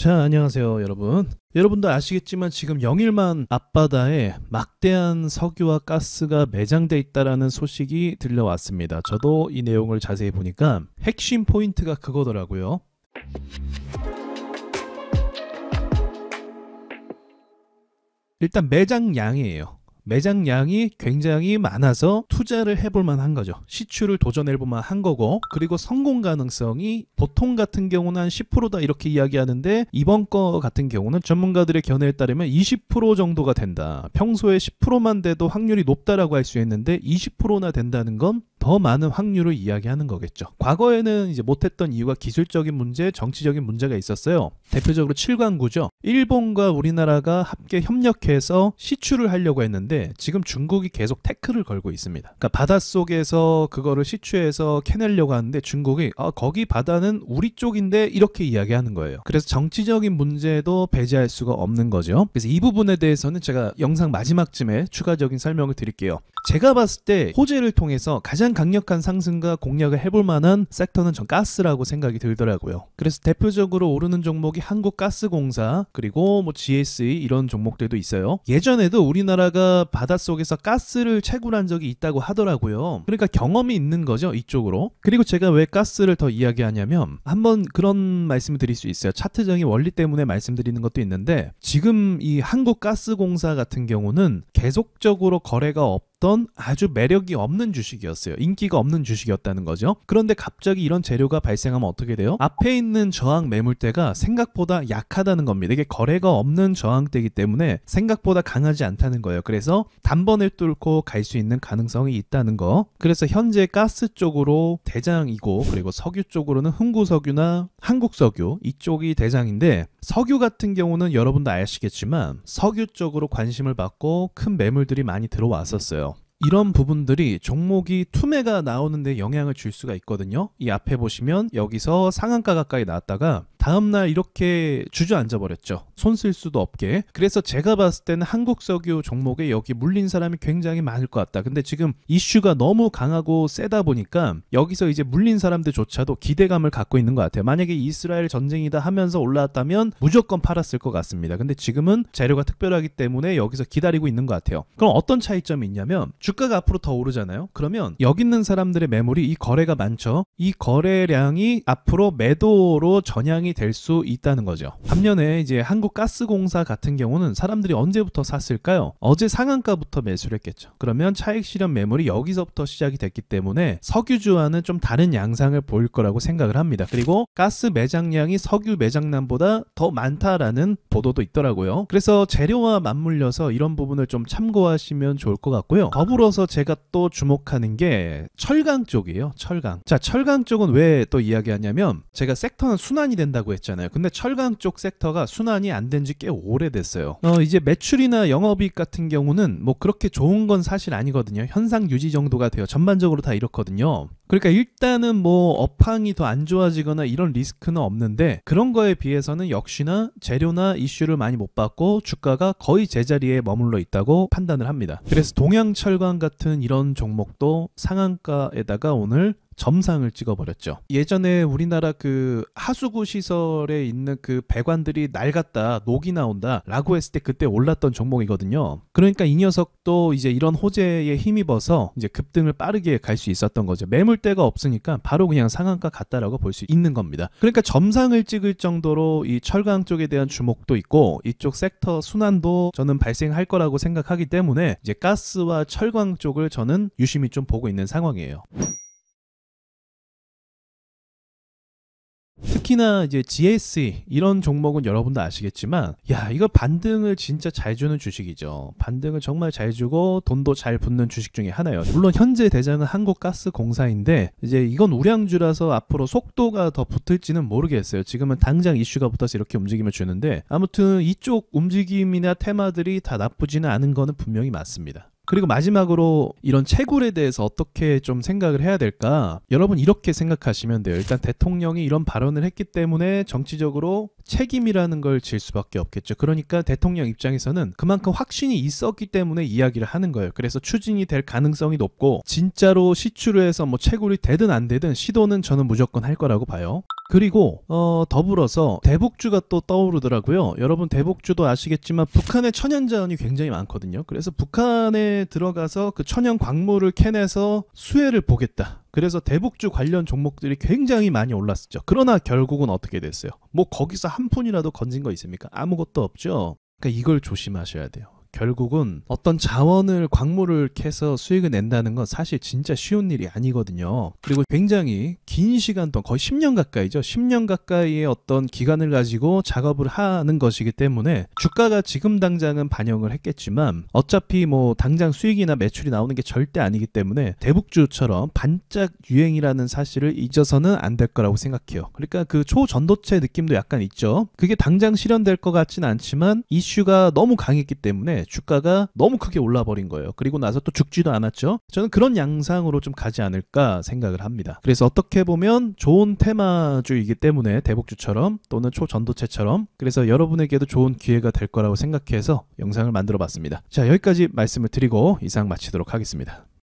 자, 안녕하세요 여러분. 여러분도 아시겠지만 지금 영일만 앞바다에 막대한 석유와 가스가 매장돼 있다라는 소식이 들려왔습니다. 저도 이 내용을 자세히 보니까 핵심 포인트가 그거더라고요. 일단 매장량이에요. 매장량이 굉장히 많아서 투자를 해볼 만한 거죠. 시추를 도전해볼 만한 거고, 그리고 성공 가능성이 보통 같은 경우는 한 10%다 이렇게 이야기하는데, 이번 거 같은 경우는 전문가들의 견해에 따르면 20% 정도가 된다. 평소에 10%만 돼도 확률이 높다라고 할 수 있는데 20%나 된다는 건 더 많은 확률을 이야기하는 거겠죠. 과거에는 이제 못했던 이유가 기술적인 문제, 정치적인 문제가 있었어요. 대표적으로 7광구죠. 일본과 우리나라가 함께 협력해서 시추를 하려고 했는데 지금 중국이 계속 태클을 걸고 있습니다. 그러니까 바닷속에서 그거를 시추해서 캐내려고 하는데 중국이 거기 바다는 우리 쪽인데 이렇게 이야기하는 거예요. 그래서 정치적인 문제도 배제할 수가 없는 거죠. 그래서 이 부분에 대해서는 제가 영상 마지막쯤에 추가적인 설명을 드릴게요. 제가 봤을 때 호재를 통해서 가장 강력한 상승과 공략을 해볼 만한 섹터는 전 가스라고 생각이 들더라고요. 그래서 대표적으로 오르는 종목이 한국가스공사, 그리고 뭐 GSE 이런 종목들도 있어요. 예전에도 우리나라가 바닷속에서 가스를 채굴한 적이 있다고 하더라고요. 그러니까 경험이 있는 거죠, 이쪽으로. 그리고 제가 왜 가스를 더 이야기하냐면 한번 그런 말씀을 드릴 수 있어요. 차트적인 원리 때문에 말씀드리는 것도 있는데, 지금 이 한국가스공사 같은 경우는 계속적으로 거래가 없던 아주 매력이 없는 주식이었어요. 인기가 없는 주식이었다는 거죠. 그런데 갑자기 이런 재료가 발생하면 어떻게 돼요? 앞에 있는 저항 매물대가 생각보다 약하다는 겁니다. 이게 거래가 없는 저항대이기 때문에 생각보다 강하지 않다는 거예요. 그래서 단번에 뚫고 갈 수 있는 가능성이 있다는 거. 그래서 현재 가스 쪽으로 대장이고, 그리고 석유 쪽으로는 흥구석유나 한국석유 이쪽이 대장인데, 석유 같은 경우는 여러분도 아시겠지만 석유 쪽으로 관심을 받고 큰 매물들이 많이 들어왔었어요. 이런 부분들이 종목이 투매가 나오는데 영향을 줄 수가 있거든요. 이 앞에 보시면 여기서 상한가 가까이 나왔다가 다음날 이렇게 주저앉아 버렸죠. 손 쓸 수도 없게. 그래서 제가 봤을 때는 한국석유 종목에 여기 물린 사람이 굉장히 많을 것 같다. 근데 지금 이슈가 너무 강하고 세다 보니까 여기서 이제 물린 사람들조차도 기대감을 갖고 있는 것 같아요. 만약에 이스라엘 전쟁이다 하면서 올라왔다면 무조건 팔았을 것 같습니다. 근데 지금은 재료가 특별하기 때문에 여기서 기다리고 있는 것 같아요. 그럼 어떤 차이점이 있냐면, 주가가 앞으로 더 오르잖아요. 그러면 여기 있는 사람들의 매물이, 이 거래가 많죠. 이 거래량이 앞으로 매도로 전향이 될 수 있다는 거죠. 반면에 이제 한국가스공사 같은 경우는 사람들이 언제부터 샀을까요? 어제 상한가부터 매수를 했겠죠. 그러면 차익 실현 매물이 여기서부터 시작이 됐기 때문에 석유주와는 좀 다른 양상을 보일 거라고 생각을 합니다. 그리고 가스 매장량이 석유 매장량보다 더 많다라는 보도도 있더라고요. 그래서 재료와 맞물려서 이런 부분을 좀 참고하시면 좋을 것 같고요. 더불어서 제가 또 주목하는 게 철강 쪽이에요. 철강. 자, 철강 쪽은 왜 또 이야기하냐면, 제가 섹터는 순환이 된다고 했잖아요. 근데 철강 쪽 섹터가 순환이 안 된 지 꽤 오래됐어요. 이제 매출이나 영업이익 같은 경우는 뭐 그렇게 좋은 건 사실 아니거든요. 현상 유지 정도가 돼요. 전반적으로 다 이렇거든요. 그러니까 일단은 뭐 업황이 더 안 좋아지거나 이런 리스크는 없는데, 그런 거에 비해서는 역시나 재료나 이슈를 많이 못 받고 주가가 거의 제자리에 머물러 있다고 판단을 합니다. 그래서 동양철강 같은 이런 종목도 상한가에다가 오늘 점상을 찍어버렸죠. 예전에 우리나라 그 하수구 시설에 있는 그 배관들이 낡았다, 녹이 나온다 라고 했을 때 그때 올랐던 종목이거든요. 그러니까 이 녀석도 이제 이런 호재에 힘입어서 이제 급등을 빠르게 갈 수 있었던 거죠. 매물대가 없으니까 바로 그냥 상한가 갔다라고 볼 수 있는 겁니다. 그러니까 점상을 찍을 정도로 이 철강 쪽에 대한 주목도 있고, 이쪽 섹터 순환도 저는 발생할 거라고 생각하기 때문에 이제 가스와 철강 쪽을 저는 유심히 좀 보고 있는 상황이에요. 특히나 이제 GSE 이런 종목은 여러분도 아시겠지만, 야, 이거 반등을 진짜 잘 주는 주식이죠. 반등을 정말 잘 주고 돈도 잘 붙는 주식 중에 하나예요. 물론 현재 대장은 한국가스공사인데 이제 이건 우량주라서 앞으로 속도가 더 붙을지는 모르겠어요. 지금은 당장 이슈가 붙어서 이렇게 움직임을 주는데, 아무튼 이쪽 움직임이나 테마들이 다 나쁘지는 않은 거는 분명히 맞습니다. 그리고 마지막으로 이런 채굴에 대해서 어떻게 좀 생각을 해야 될까? 여러분 이렇게 생각하시면 돼요. 일단 대통령이 이런 발언을 했기 때문에 정치적으로 책임이라는 걸 질 수밖에 없겠죠. 그러니까 대통령 입장에서는 그만큼 확신이 있었기 때문에 이야기를 하는 거예요. 그래서 추진이 될 가능성이 높고 진짜로 시추를 해서 뭐 채굴이 되든 안 되든 시도는 저는 무조건 할 거라고 봐요. 그리고 더불어서 대북주가 또 떠오르더라고요. 여러분 대북주도 아시겠지만 북한의 천연자원이 굉장히 많거든요. 그래서 북한에 들어가서 그 천연 광물을 캐내서 수혜를 보겠다. 그래서 대북주 관련 종목들이 굉장히 많이 올랐었죠. 그러나 결국은 어떻게 됐어요? 뭐 거기서 한 푼이라도 건진 거 있습니까? 아무것도 없죠. 그러니까 이걸 조심하셔야 돼요. 결국은 어떤 자원을 광물을 캐서 수익을 낸다는 건 사실 진짜 쉬운 일이 아니거든요. 그리고 굉장히 긴 시간 동안 거의 10년 가까이죠. 10년 가까이의 어떤 기간을 가지고 작업을 하는 것이기 때문에 주가가 지금 당장은 반영을 했겠지만 어차피 뭐 당장 수익이나 매출이 나오는 게 절대 아니기 때문에 대북주처럼 반짝 유행이라는 사실을 잊어서는 안 될 거라고 생각해요. 그러니까 그 초전도체 느낌도 약간 있죠. 그게 당장 실현될 것 같지는 않지만 이슈가 너무 강했기 때문에 주가가 너무 크게 올라버린 거예요. 그리고 나서 또 죽지도 않았죠. 저는 그런 양상으로 좀 가지 않을까 생각을 합니다. 그래서 어떻게 보면 좋은 테마주이기 때문에 대북주처럼 또는 초전도체처럼 그래서 여러분에게도 좋은 기회가 될 거라고 생각해서 영상을 만들어 봤습니다. 자, 여기까지 말씀을 드리고 이상 마치도록 하겠습니다.